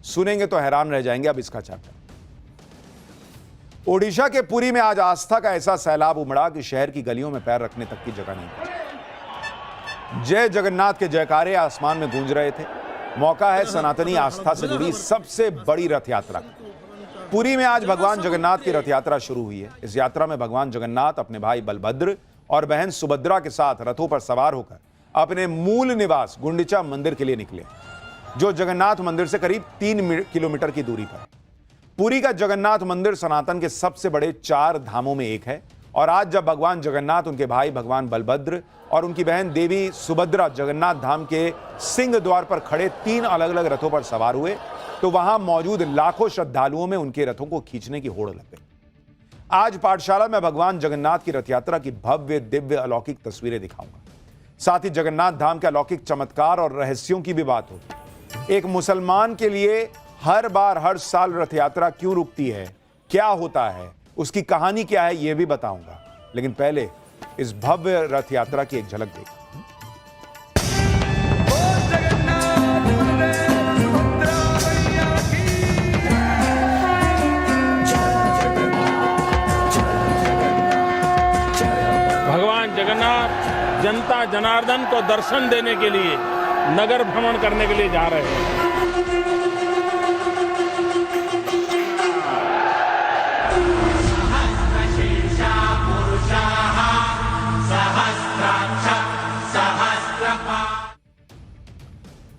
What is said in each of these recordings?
सुनेंगे तो हैरान रह जाएंगे अब इसका चैप्टर। ओडिशा के पुरी में आज आस्था का ऐसा सैलाब उमड़ा कि शहर की गलियों में पैर रखने तक की जगह नहीं बची। जय जगन्नाथ के जयकारे आसमान में गूंज रहे थे। मौका है सनातनी आस्था से जुड़ी सबसे बड़ी रथ यात्रा। पुरी में आज भगवान जगन्नाथ की रथ यात्रा शुरू हुई है। इस यात्रा में भगवान जगन्नाथ अपने भाई बलभद्र और बहन सुभद्रा के साथ रथों पर सवार होकर अपने मूल निवास गुंडीचा मंदिर के लिए निकले, जो जगन्नाथ मंदिर से करीब 3 किलोमीटर की दूरी पर। पुरी का जगन्नाथ मंदिर सनातन के सबसे बड़े 4 धामों में एक है और आज जब भगवान जगन्नाथ, उनके भाई भगवान बलभद्र और उनकी बहन देवी सुभद्रा जगन्नाथ धाम के सिंह द्वार पर खड़े 3 अलग अलग रथों पर सवार हुए, तो वहां मौजूद लाखों श्रद्धालुओं में उनके रथों को खींचने की होड़ लग गई। आज पाठशाला में भगवान जगन्नाथ की रथ यात्रा की भव्य दिव्य अलौकिक तस्वीरें दिखाऊंगा। साथ ही जगन्नाथ धाम के अलौकिक चमत्कार और रहस्यों की भी बात होगी। एक मुसलमान के लिए हर बार हर साल रथ यात्रा क्यों रुकती है, क्या होता है, उसकी कहानी क्या है, यह भी बताऊंगा। लेकिन पहले इस भव्य रथ यात्रा की एक झलक देखिए। भगवान जगन्नाथ जनता जनार्दन को दर्शन देने के लिए नगर भ्रमण करने के लिए जा रहे हैं।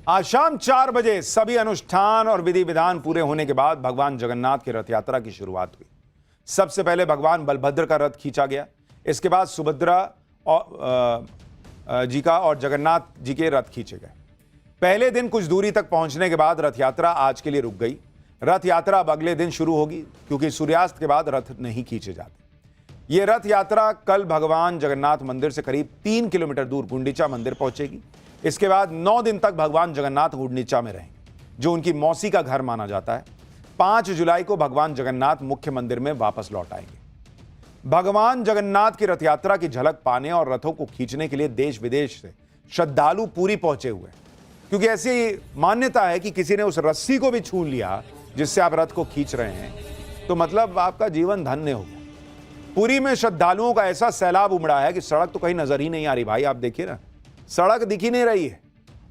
आज शाम 4 बजे सभी अनुष्ठान और विधि विधान पूरे होने के बाद भगवान जगन्नाथ की रथ यात्रा की शुरुआत हुई। सबसे पहले भगवान बलभद्र का रथ खींचा गया। इसके बाद सुभद्रा जी का और जगन्नाथ जी के रथ खींचे गए। पहले दिन कुछ दूरी तक पहुंचने के बाद रथ यात्रा आज के लिए रुक गई। रथ यात्रा अब अगले दिन शुरू होगी, क्योंकि सूर्यास्त के बाद रथ नहीं खींचे जाते। ये रथ यात्रा कल भगवान जगन्नाथ मंदिर से करीब 3 किलोमीटर दूर गुंडीचा मंदिर पहुंचेगी। इसके बाद 9 दिन तक भगवान जगन्नाथ गुंडीचा में रहेंगे, जो उनकी मौसी का घर माना जाता है। 5 जुलाई को भगवान जगन्नाथ मुख्य मंदिर में वापस लौट आएंगे। भगवान जगन्नाथ की रथ यात्रा की झलक पाने और रथों को खींचने के लिए देश विदेश से श्रद्धालु पूरी पहुंचे हुए हैं, क्योंकि ऐसी मान्यता है कि किसी ने उस रस्सी को भी छू लिया जिससे आप रथ को खींच रहे हैं, तो मतलब आपका जीवन धन्य हो गया। पुरी में श्रद्धालुओं का ऐसा सैलाब उमड़ा है कि सड़क तो कहीं नजर ही नहीं आ रही। भाई आप देखिए ना, सड़क दिख ही नहीं रही है।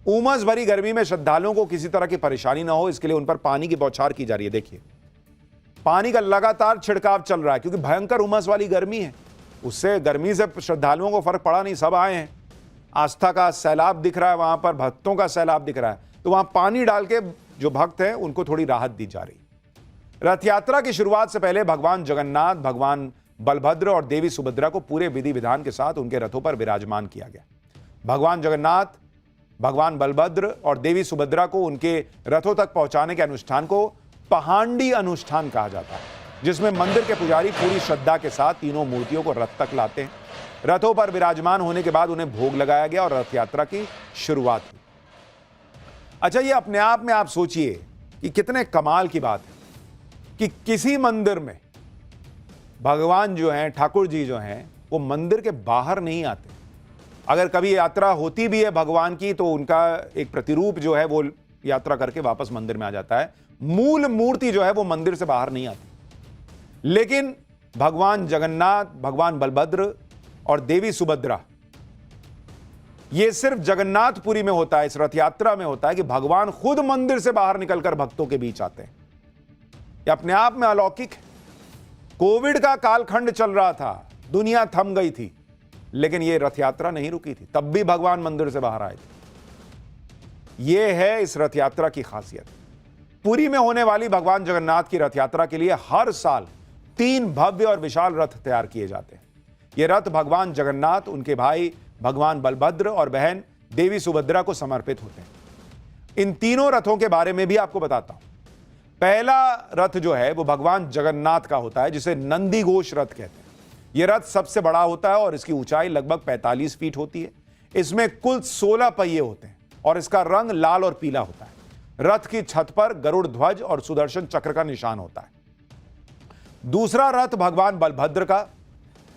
उमस भरी गर्मी में श्रद्धालुओं को किसी तरह की परेशानी ना हो, इसके लिए उन पर पानी की बौछार की जा रही है। देखिए, पानी का लगातार छिड़काव चल रहा है, क्योंकि भयंकर उमस वाली गर्मी है। उससे गर्मी से श्रद्धालुओं को फर्क पड़ा नहीं, सब आए हैं। आस्था का सैलाब दिख रहा है, वहां पर भक्तों का सैलाब दिख रहा है, तो वहां पानी डाल के जो भक्त हैं उनको थोड़ी राहत दी जा रही। रथ यात्रा की शुरुआत से पहले भगवान जगन्नाथ, भगवान बलभद्र और देवी सुभद्रा को पूरे विधि विधान के साथ उनके रथों पर विराजमान किया गया। भगवान जगन्नाथ, भगवान बलभद्र और देवी सुभद्रा को उनके रथों तक पहुंचाने के अनुष्ठान को पहांडी अनुष्ठान कहा जाता है, जिसमें मंदिर के पुजारी पूरी श्रद्धा के साथ तीनों मूर्तियों को रथ तक लाते हैं। रथों पर विराजमान होने के बाद उन्हें भोग लगाया गया और रथ यात्रा की शुरुआत हुई। अच्छा, ये अपने आप में आप सोचिए कि कितने कमाल की बात है कि किसी मंदिर में भगवान जो हैं, ठाकुर जी जो हैं, वो मंदिर के बाहर नहीं आते। अगर कभी यात्रा होती भी है भगवान की, तो उनका एक प्रतिरूप जो है वो यात्रा करके वापस मंदिर में आ जाता है। मूल मूर्ति जो है वो मंदिर से बाहर नहीं आती। लेकिन भगवान जगन्नाथ, भगवान बलभद्र और देवी सुभद्रा, ये सिर्फ जगन्नाथपुरी में होता है, इस रथ यात्रा में होता है कि भगवान खुद मंदिर से बाहर निकलकर भक्तों के बीच आते हैं। ये अपने आप में अलौकिक है। कोविड का कालखंड चल रहा था, दुनिया थम गई थी, लेकिन यह रथ यात्रा नहीं रुकी थी, तब भी भगवान मंदिर से बाहर आए थे। यह है इस रथ यात्रा की खासियत। पुरी में होने वाली भगवान जगन्नाथ की रथ यात्रा के लिए हर साल 3 भव्य और विशाल रथ तैयार किए जाते हैं। ये रथ भगवान जगन्नाथ, उनके भाई भगवान बलभद्र और बहन देवी सुभद्रा को समर्पित होते हैं। इन तीनों रथों के बारे में भी आपको बताता हूं। पहला रथ जो है वो भगवान जगन्नाथ का होता है, जिसे नंदी घोष रथ कहते हैं। यह रथ सबसे बड़ा होता है और इसकी ऊंचाई लगभग 45 फीट होती है। इसमें कुल 16 पहिए होते हैं और इसका रंग लाल और पीला होता है। रथ की छत पर गरुड़ ध्वज और सुदर्शन चक्र का निशान होता है। दूसरा रथ भगवान बलभद्र का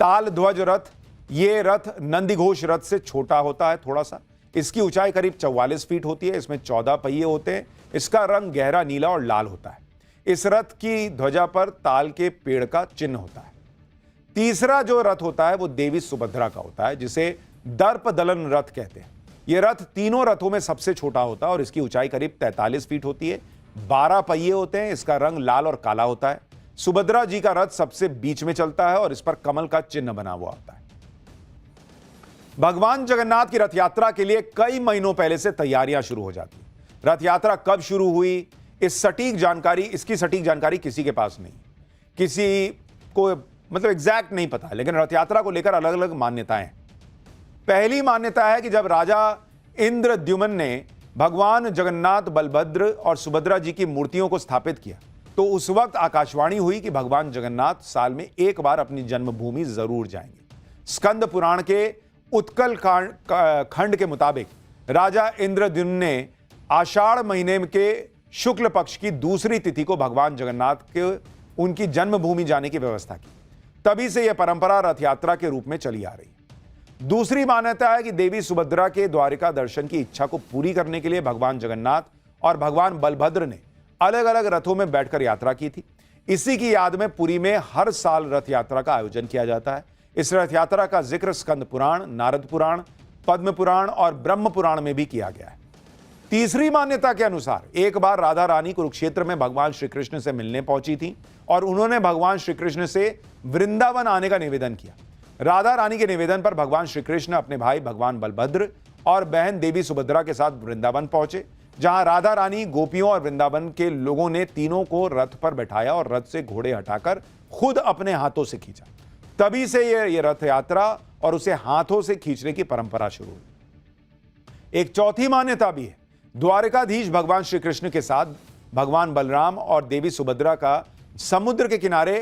ताल ध्वज रथ। यह रथ नंदी घोष रथ से छोटा होता है थोड़ा सा। इसकी ऊंचाई करीब 44 फीट होती है। इसमें 14 पहिए होते हैं। इसका रंग गहरा नीला और लाल होता है। इस रथ की ध्वजा पर ताल के पेड़ का चिन्ह होता है। तीसरा जो रथ होता है वो देवी सुभद्रा का होता है, जिसे दर्प दलन रथ कहते हैं। यह रथ तीनों रथों में सबसे छोटा होता है और इसकी ऊंचाई करीब 43 फीट होती है। 12 पहिए होते हैं। इसका रंग लाल और काला होता है। सुभद्रा जी का रथ सबसे बीच में चलता है और इस पर कमल का चिन्ह बना हुआ होता है। भगवान जगन्नाथ की रथ यात्रा के लिए कई महीनों पहले से तैयारियां शुरू हो जाती हैं। रथ यात्रा कब शुरू हुई, इसकी सटीक जानकारी किसी के पास नहीं, किसी को मतलब एग्जैक्ट नहीं पता, लेकिन रथ यात्रा को लेकर अलग अलग मान्यताएं हैं। पहली मान्यता है कि जब राजा इंद्रद्युम्न ने भगवान जगन्नाथ, बलभद्र और सुभद्रा जी की मूर्तियों को स्थापित किया तो उस वक्त आकाशवाणी हुई कि भगवान जगन्नाथ साल में एक बार अपनी जन्मभूमि जरूर जाएंगे। स्कंद पुराण के उत्कल खंड के मुताबिक राजा इंद्रद्युम्न ने आषाढ़ महीने के शुक्ल पक्ष की दूसरी तिथि को भगवान जगन्नाथ के उनकी जन्मभूमि जाने की व्यवस्था की। तभी से यह परंपरा रथ यात्रा के रूप में चली आ रही है। दूसरी मान्यता है कि देवी सुभद्रा के द्वारिका दर्शन की इच्छा को पूरी करने के लिए भगवान जगन्नाथ और भगवान बलभद्र ने अलग अलग रथों में बैठकर यात्रा की थी। इसी की याद में पुरी में हर साल रथ यात्रा का आयोजन किया जाता है। इस रथ यात्रा का जिक्र स्कंद पुराण, नारद पुराण, पद्म पुराण और ब्रह्म पुराण में भी किया गया है। तीसरी मान्यता के अनुसार एक बार राधा रानी कुरुक्षेत्र में भगवान श्री कृष्ण से मिलने पहुंची थी और उन्होंने भगवान श्री कृष्ण से वृंदावन आने का निवेदन किया। राधा रानी के निवेदन पर भगवान श्री कृष्ण अपने भाई भगवान बलभद्र और बहन देवी सुभद्रा के साथ वृंदावन पहुंचे, जहां राधा रानी, गोपियों और वृंदावन के लोगों ने तीनों को रथ पर बैठाया और रथ से घोड़े हटाकर खुद अपने हाथों से खींचा। तभी से ये रथ यात्रा और उसे हाथों से खींचने की परंपरा शुरू हुई। एक चौथी मान्यता भी है। द्वारिकाधीश भगवान श्री कृष्ण के साथ भगवान बलराम और देवी सुभद्रा का समुद्र के किनारे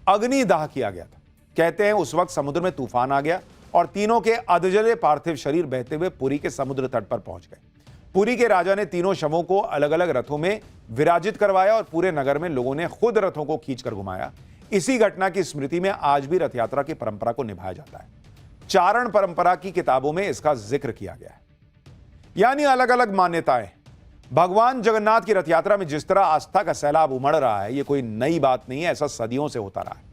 अग्निदाह किया गया था। कहते हैं उस वक्त समुद्र में तूफान आ गया और तीनों के अधजले पार्थिव शरीर बहते हुए पुरी के समुद्र तट पर पहुंच गए। पुरी के राजा ने तीनों शवों को अलग अलग रथों में विराजित करवाया और पूरे नगर में लोगों ने खुद रथों को खींचकर घुमाया। इसी घटना की स्मृति में आज भी रथ यात्रा की परंपरा को निभाया जाता है। चारण परंपरा की किताबों में इसका जिक्र किया गया है। यानी अलग अलग मान्यताएं। भगवान जगन्नाथ की रथ यात्रा में जिस तरह आस्था का सैलाब उमड़ रहा है, यह कोई नई बात नहीं है, ऐसा सदियों से होता रहा है।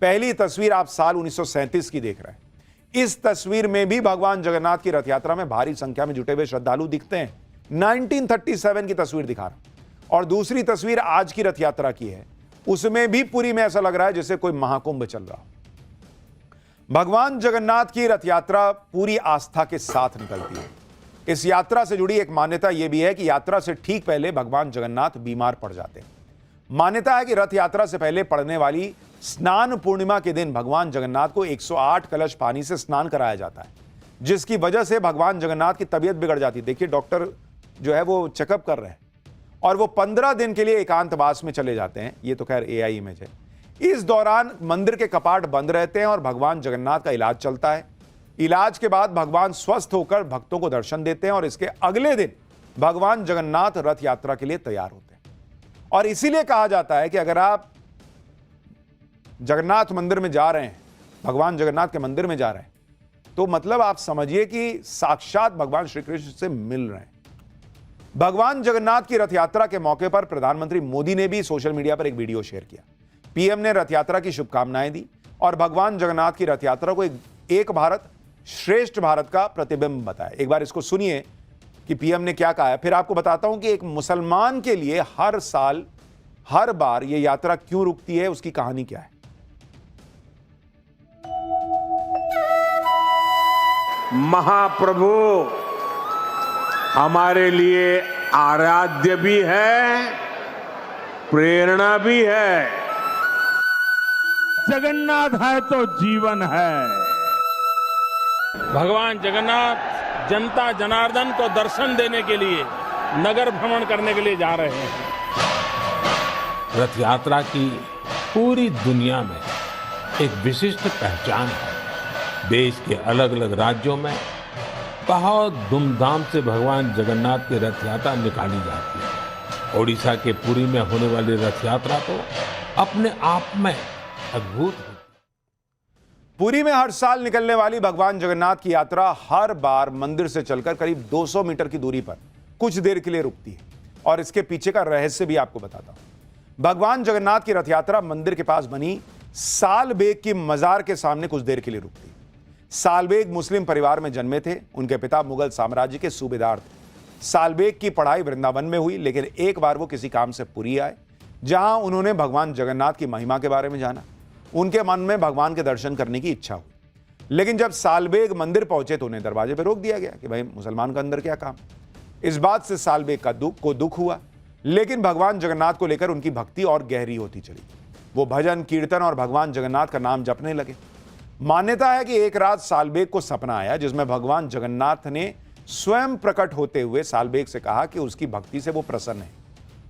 पहली तस्वीर आप साल 1937 की देख रहे हैं। इस तस्वीर में भी भगवान जगन्नाथ की रथ यात्रा में भारी संख्या में जुटे हुए श्रद्धालु दिखते हैं। 1937 की तस्वीर दिखा रहा हूं। और दूसरी तस्वीर आज की रथ यात्रा की है। उसमें भी पुरी में ऐसा लग रहा है जैसे कोई महाकुंभ चल रहा हो। भगवान जगन्नाथ की रथ यात्रा पूरी आस्था के साथ निकलती है। इस यात्रा से जुड़ी एक मान्यता यह भी है कि यात्रा से ठीक पहले भगवान जगन्नाथ बीमार पड़ जाते हैं। मान्यता है कि रथ यात्रा से पहले पड़ने वाली स्नान पूर्णिमा के दिन भगवान जगन्नाथ को 108 कलश पानी से स्नान कराया जाता है, जिसकी वजह से भगवान जगन्नाथ की तबीयत बिगड़ जाती है। देखिए डॉक्टर जो है वो चेकअप कर रहे हैं और वो 15 दिन के लिए एकांतवास में चले जाते हैं। ये तो खैर AI इमेज है। इस दौरान मंदिर के कपाट बंद रहते हैं और भगवान जगन्नाथ का इलाज चलता है। इलाज के बाद भगवान स्वस्थ होकर भक्तों को दर्शन देते हैं और इसके अगले दिन भगवान जगन्नाथ रथ यात्रा के लिए तैयार होते हैं। और इसीलिए कहा जाता है कि अगर आप जगन्नाथ मंदिर में जा रहे हैं, भगवान जगन्नाथ के मंदिर में जा रहे हैं, तो मतलब आप समझिए कि साक्षात भगवान श्री कृष्ण से मिल रहे हैं। भगवान जगन्नाथ की रथ यात्रा के मौके पर प्रधानमंत्री मोदी ने भी सोशल मीडिया पर एक वीडियो शेयर किया। पीएम ने रथ यात्रा की शुभकामनाएं दी और भगवान जगन्नाथ की रथ यात्रा को एक भारत श्रेष्ठ भारत का प्रतिबिंब बताया। एक बार इसको सुनिए कि पीएम ने क्या कहा है, फिर आपको बताता हूं कि एक मुसलमान के लिए हर साल हर बार यह यात्रा क्यों रुकती है, उसकी कहानी क्या है। महाप्रभु हमारे लिए आराध्य भी है, प्रेरणा भी है। जगन्नाथ है तो जीवन है। भगवान जगन्नाथ जनता जनार्दन को दर्शन देने के लिए नगर भ्रमण करने के लिए जा रहे हैं। रथ यात्रा की पूरी दुनिया में एक विशिष्ट पहचान है। देश के अलग अलग राज्यों में बहुत धूमधाम से भगवान जगन्नाथ की रथ यात्रा निकाली जाती है। ओडिशा के पुरी में होने वाली रथ यात्रा तो अपने आप में अद्भुत है। पुरी में हर साल निकलने वाली भगवान जगन्नाथ की यात्रा हर बार मंदिर से चलकर करीब 200 मीटर की दूरी पर कुछ देर के लिए रुकती है और इसके पीछे का रहस्य भी आपको बताता हूं। भगवान जगन्नाथ की रथ यात्रा मंदिर के पास बनी सालबेग की मजार के सामने कुछ देर के लिए रुकती है। सालबेग मुस्लिम परिवार में जन्मे थे। उनके पिता मुगल साम्राज्य के सूबेदार थे। सालबेग की पढ़ाई वृंदावन में हुई, लेकिन एक बार वो किसी काम से पुरी आए, जहां उन्होंने भगवान जगन्नाथ की महिमा के बारे में जाना। उनके मन में भगवान के दर्शन करने की इच्छा हुई, लेकिन जब सालबेग मंदिर पहुंचे तो उन्हें दरवाजे पर रोक दिया गया कि भाई मुसलमान का अंदर क्या काम। इस बात से सालबेग को दुख हुआ, लेकिन भगवान जगन्नाथ को लेकर उनकी भक्ति और गहरी होती चली। वो भजन कीर्तन और भगवान जगन्नाथ का नाम जपने लगे। मान्यता है कि एक रात सालबेग को सपना आया जिसमें भगवान जगन्नाथ ने स्वयं प्रकट होते हुए सालबेग से कहा कि उसकी भक्ति से वो प्रसन्न है।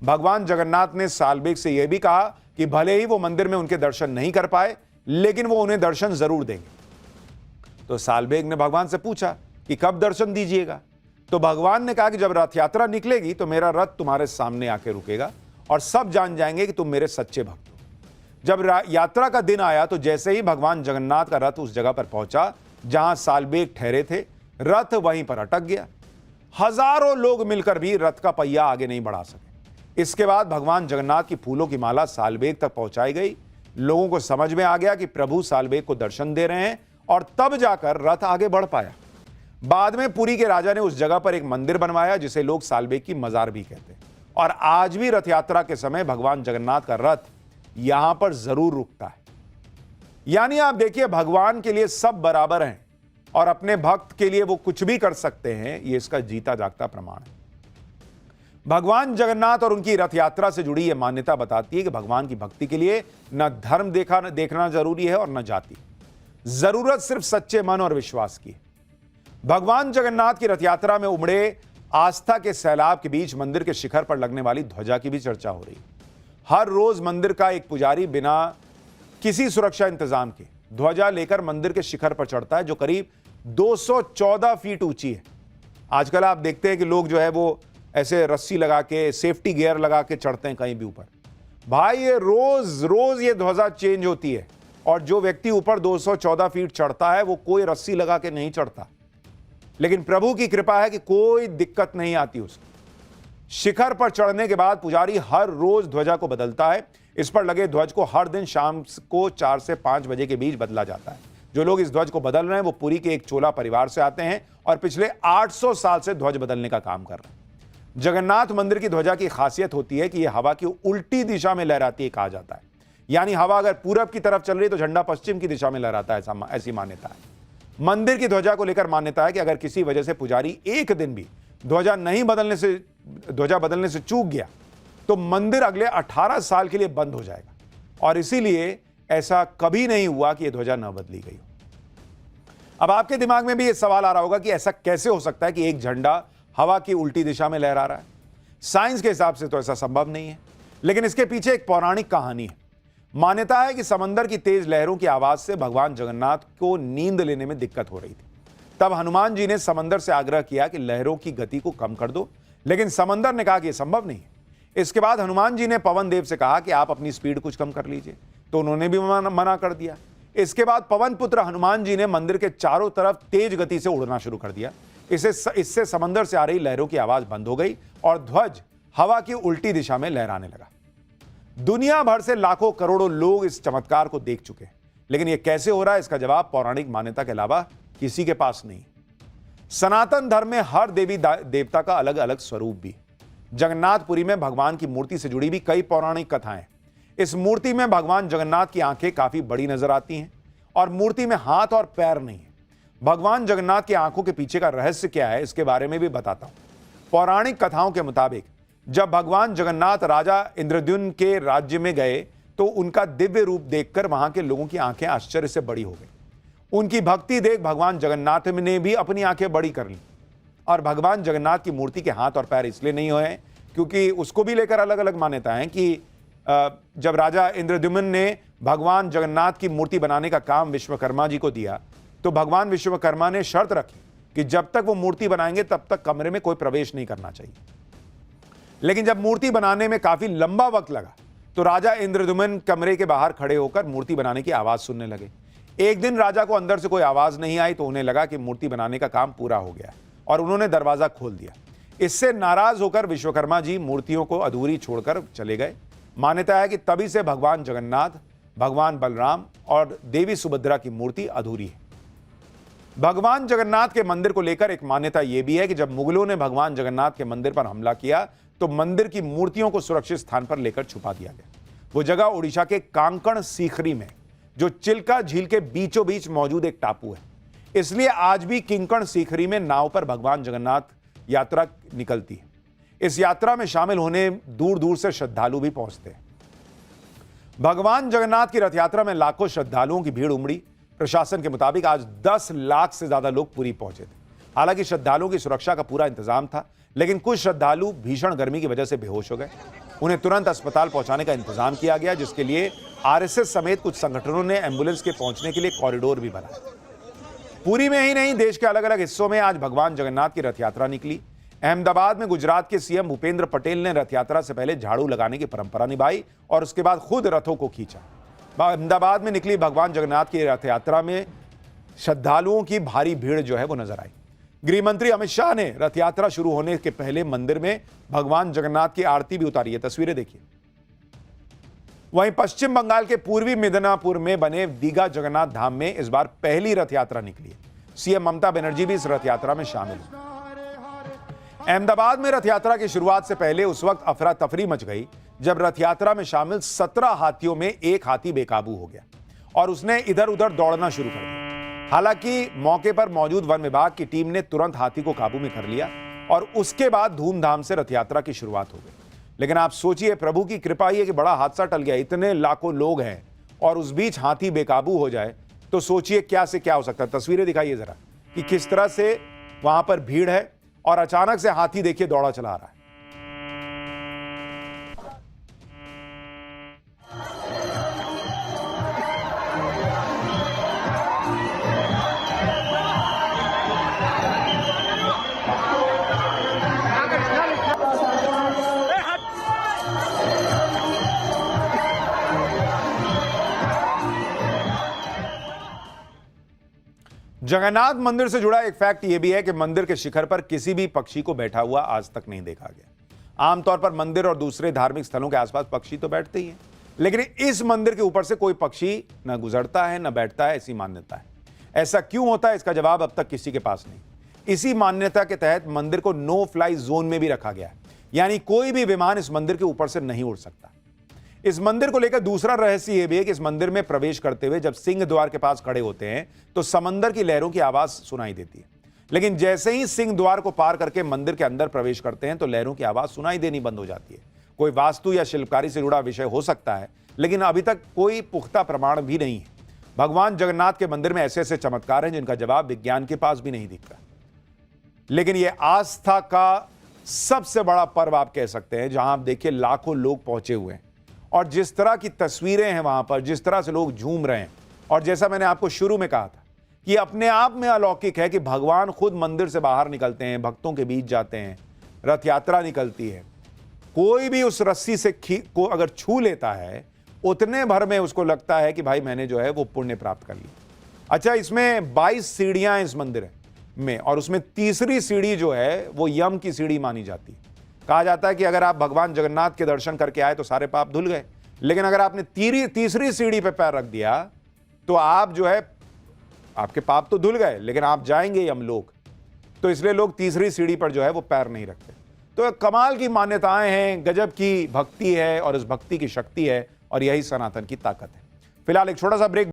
भगवान जगन्नाथ ने सालबेग से यह भी कहा कि भले ही वो मंदिर में उनके दर्शन नहीं कर पाए, लेकिन वो उन्हें दर्शन जरूर देंगे। तो सालबेग ने भगवान से पूछा कि कब दर्शन दीजिएगा। तो भगवान ने कहा कि जब रथ यात्रा निकलेगी तो मेरा रथ तुम्हारे सामने आके रुकेगा और सब जान जाएंगे कि तुम मेरे सच्चे भक्त हो। जब यात्रा का दिन आया तो जैसे ही भगवान जगन्नाथ का रथ उस जगह पर पहुंचा जहां सालबेग ठहरे थे, रथ वहीं पर अटक गया। हजारों लोग मिलकर भी रथ का पहिया आगे नहीं बढ़ा सके। इसके बाद भगवान जगन्नाथ की फूलों की माला सालबेग तक पहुंचाई गई। लोगों को समझ में आ गया कि प्रभु सालबेग को दर्शन दे रहे हैं और तब जाकर रथ आगे बढ़ पाया। बाद में पुरी के राजा ने उस जगह पर एक मंदिर बनवाया जिसे लोग सालबेग की मजार भी कहते हैं। और आज भी रथ यात्रा के समय भगवान जगन्नाथ का रथ यहां पर जरूर रुकता है। यानी आप देखिए, भगवान के लिए सब बराबर हैं और अपने भक्त के लिए वो कुछ भी कर सकते हैं। ये इसका जीता जागता प्रमाण है। भगवान जगन्नाथ और उनकी रथ यात्रा से जुड़ी यह मान्यता बताती है कि भगवान की भक्ति के लिए न धर्म देखना जरूरी है और न जाति। जरूरत सिर्फ सच्चे मन और विश्वास की है। भगवान जगन्नाथ की रथ यात्रा में उमड़े आस्था के सैलाब के बीच मंदिर के शिखर पर लगने वाली ध्वजा की भी चर्चा हो रही है। हर रोज मंदिर का एक पुजारी बिना किसी सुरक्षा इंतजाम के ध्वजा लेकर मंदिर के शिखर पर चढ़ता है, जो करीब 214 फीट ऊंची है। आजकल आप देखते हैं कि लोग जो है वो ऐसे रस्सी लगा के, सेफ्टी गियर लगा के चढ़ते हैं कहीं भी ऊपर। भाई ये रोज ये ध्वजा चेंज होती है और जो व्यक्ति ऊपर 214 फीट चढ़ता है वो कोई रस्सी लगा के नहीं चढ़ता, लेकिन प्रभु की कृपा है कि कोई दिक्कत नहीं आती उसको। शिखर पर चढ़ने के बाद पुजारी हर रोज ध्वजा को बदलता है। इस पर लगे ध्वज को हर दिन शाम को 4 से 5 बजे के बीच बदला जाता है। जो लोग इस ध्वज को बदल रहे हैं वो पुरी के एक चोला परिवार से आते हैं और पिछले 800 साल से ध्वज बदलने का काम कर रहे हैं। जगन्नाथ मंदिर की ध्वजा की खासियत होती है कि यह हवा की उल्टी दिशा में लहराती है, कहा जाता है। यानी हवा अगर पूरब की तरफ चल रही है तो झंडा पश्चिम की दिशा में लहराता है, ऐसी मान्यता है। मंदिर की ध्वजा को लेकर मान्यता है कि अगर किसी वजह से पुजारी एक दिन भी ध्वजा बदलने से चूक गया तो मंदिर अगले 18 साल के लिए बंद हो जाएगा। और इसीलिए ऐसा कभी नहीं हुआ कि यह ध्वजा न बदली गई हो। अब आपके दिमाग में भी यह सवाल आ रहा होगा कि ऐसा कैसे हो सकता है कि एक झंडा हवा की उल्टी दिशा में लहरा रहा है। साइंस के हिसाब से तो ऐसा संभव नहीं है, लेकिन इसके पीछे एक पौराणिक कहानी है। मान्यता है कि समंदर की तेज लहरों की आवाज से भगवान जगन्नाथ को नींद लेने में दिक्कत हो रही थी। तब हनुमान जी ने समंदर से आग्रह किया कि लहरों की गति को कम कर दो, लेकिन समंदर ने कहा कि यह संभव नहीं है। इसके बाद हनुमान जी ने पवन देव से कहा कि आप अपनी स्पीड कुछ कम कर लीजिए, तो उन्होंने भी मना कर दिया। इसके बाद पवन पुत्र हनुमान जी ने मंदिर के चारों तरफ तेज गति से उड़ना शुरू कर दिया। इससे समंदर से आ रही लहरों की आवाज बंद हो गई और ध्वज हवा की उल्टी दिशा में लहराने लगा। दुनिया भर से लाखों करोड़ों लोग इस चमत्कार को देख चुके हैं, लेकिन यह कैसे हो रहा है इसका जवाब पौराणिक मान्यता के अलावा किसी के पास नहीं। सनातन धर्म में हर देवी देवता का अलग अलग स्वरूप भी है। जगन्नाथपुरी में भगवान की मूर्ति से जुड़ी भी कई पौराणिक कथाएं। इस मूर्ति में भगवान जगन्नाथ की आंखें काफी बड़ी नजर आती हैं और मूर्ति में हाथ और पैर नहीं है। भगवान जगन्नाथ की आंखों के पीछे का रहस्य क्या है, इसके बारे में भी बताता हूं। पौराणिक कथाओं के मुताबिक जब भगवान जगन्नाथ राजा इंद्रद्युम्न के राज्य में गए तो उनका दिव्य रूप देखकर वहां के लोगों की आंखें आश्चर्य से बड़ी हो गई। उनकी भक्ति देख भगवान जगन्नाथ ने भी अपनी आंखें बड़ी कर ली। और भगवान जगन्नाथ की मूर्ति के हाथ और पैर इसलिए नहीं हुए क्योंकि उसको भी लेकर अलग अलग मान्यताएं हैं कि जब राजा इंद्रद्युम्न ने भगवान जगन्नाथ की मूर्ति बनाने का काम विश्वकर्मा जी को दिया तो भगवान विश्वकर्मा ने शर्त रखी कि जब तक वो मूर्ति बनाएंगे तब तक कमरे में कोई प्रवेश नहीं करना चाहिए। लेकिन जब मूर्ति बनाने में काफी लंबा वक्त लगा तो राजा इंद्रद्युम्न कमरे के बाहर खड़े होकर मूर्ति बनाने की आवाज सुनने लगे। एक दिन राजा को अंदर से कोई आवाज नहीं आई तो उन्हें लगा कि मूर्ति बनाने का काम पूरा हो गया और उन्होंने दरवाजा खोल दिया। इससे नाराज होकर विश्वकर्मा जी मूर्तियों को अधूरी छोड़कर चले गए। मान्यता है कि तभी से भगवान जगन्नाथ, भगवान बलराम और देवी सुभद्रा की मूर्ति अधूरी है। भगवान जगन्नाथ के मंदिर को लेकर एक मान्यता यह भी है कि जब मुगलों ने भगवान जगन्नाथ के मंदिर पर हमला किया तो मंदिर की मूर्तियों को सुरक्षित स्थान पर लेकर छुपा दिया गया। वो जगह उड़ीसा के कांकण सीखरी में, जो चिल्का झील के बीचों बीच मौजूद एक टापू है। इसलिए आज भी किंकण सीखरी में नाव पर भगवान जगन्नाथ यात्रा निकलती है। इस यात्रा में शामिल होने दूर दूर से श्रद्धालु भी पहुंचते हैं। भगवान जगन्नाथ की रथ यात्रा में लाखों श्रद्धालुओं की भीड़ उमड़ी। प्रशासन के मुताबिक आज 10 लाख से ज्यादा लोग पुरी पहुंचे थे। हालांकि श्रद्धालुओं की सुरक्षा का पूरा इंतजाम था, लेकिन कुछ श्रद्धालु भीषण गर्मी की वजह से बेहोश हो गए। उन्हें तुरंत अस्पताल पहुंचाने का इंतजाम किया गया, जिसके लिए आरएसएस समेत कुछ संगठनों ने एम्बुलेंस के पहुंचने के लिए कॉरिडोर भी बनाया। पुरी में ही नहीं, देश के अलग अलग हिस्सों में आज भगवान जगन्नाथ की रथ यात्रा निकली। अहमदाबाद में गुजरात के सीएम भूपेंद्र पटेल ने रथ यात्रा से पहले झाड़ू लगाने की परंपरा निभाई और उसके बाद खुद रथों को खींचा। अहमदाबाद में निकली भगवान जगन्नाथ की रथ यात्रा में श्रद्धालुओं की भारी भीड़ जो है वो नजर आई। गृह मंत्री अमित शाह ने रथ यात्रा शुरू होने के पहले मंदिर में भगवान जगन्नाथ की आरती भी उतारी है। तस्वीरें देखिए। वहीं पश्चिम बंगाल के पूर्वी मिदनापुर में बने दीघा जगन्नाथ धाम में इस बार पहली रथ यात्रा निकली है। सीएम ममता बनर्जी भी इस रथ यात्रा में शामिल हुई। अहमदाबाद में रथ यात्रा की शुरुआत से पहले उस वक्त अफरा तफरी मच गई जब रथ यात्रा में शामिल 17 हाथियों में एक हाथी बेकाबू हो गया और उसने इधर उधर दौड़ना शुरू कर दिया। हालांकि मौके पर मौजूद वन विभाग की टीम ने तुरंत हाथी को काबू में कर लिया और उसके बाद धूमधाम से रथ यात्रा की शुरुआत हो गई। लेकिन आप सोचिए, प्रभु की कृपा ही है कि बड़ा हादसा टल गया। इतने लाखों लोग हैं और उस बीच हाथी बेकाबू हो जाए तो सोचिए क्या से क्या हो सकता है। तस्वीरें दिखाइए जरा कि किस तरह से वहां पर भीड़ है और अचानक से हाथी देखिए दौड़ा चला आ रहा है। जगन्नाथ मंदिर से जुड़ा एक फैक्ट यह भी है कि मंदिर के शिखर पर किसी भी पक्षी को बैठा हुआ आज तक नहीं देखा गया। आमतौर पर मंदिर और दूसरे धार्मिक स्थलों के आसपास पक्षी तो बैठते ही हैं, लेकिन इस मंदिर के ऊपर से कोई पक्षी न गुजरता है न बैठता है, ऐसी मान्यता है। ऐसा क्यों होता है, इसका जवाब अब तक किसी के पास नहीं। इसी मान्यता के तहत मंदिर को नो फ्लाई जोन में भी रखा गया है, यानी कोई भी विमान इस मंदिर के ऊपर से नहीं उड़ सकता। इस मंदिर को लेकर दूसरा रहस्य यह भी है कि इस मंदिर में प्रवेश करते हुए जब सिंह द्वार के पास खड़े होते हैं तो समंदर की लहरों की आवाज सुनाई देती है, लेकिन जैसे ही सिंह द्वार को पार करके मंदिर के अंदर प्रवेश करते हैं तो लहरों की आवाज सुनाई देनी बंद हो जाती है। कोई वास्तु या शिल्पकारी से जुड़ा विषय हो सकता है, लेकिन अभी तक कोई पुख्ता प्रमाण भी नहीं है। भगवान जगन्नाथ के मंदिर में ऐसे ऐसे चमत्कार हैं जिनका जवाब विज्ञान के पास भी नहीं दिखता। लेकिन यह आस्था का सबसे बड़ा पर्व आप कह सकते हैं, जहां आप देखिए लाखों लोग पहुंचे हुए हैं और जिस तरह की तस्वीरें हैं वहां पर, जिस तरह से लोग झूम रहे हैं, और जैसा मैंने आपको शुरू में कहा था कि अपने आप में अलौकिक है कि भगवान खुद मंदिर से बाहर निकलते हैं, भक्तों के बीच जाते हैं, रथ यात्रा निकलती है। कोई भी उस रस्सी से को अगर छू लेता है उतने भर में उसको लगता है कि भाई मैंने जो है वो पुण्य प्राप्त कर लिया। अच्छा, इसमें 22 सीढ़ियां इस मंदिर में और उसमें तीसरी सीढ़ी जो है वो यम की सीढ़ी मानी जाती है। कहा जाता है कि अगर आप भगवान जगन्नाथ के दर्शन करके आए तो सारे पाप धुल गए, लेकिन अगर आपने तीसरी सीढ़ी पे पैर रख दिया तो आप जो है, आपके पाप तो धुल गए लेकिन आप जाएंगे यमलोक। तो इसलिए लोग तीसरी सीढ़ी पर जो है वो पैर नहीं रखते। तो कमाल की मान्यताएं हैं, गजब की भक्ति है और इस भक्ति की शक्ति है और यही सनातन की ताकत है। फिलहाल एक छोटा सा ब्रेक।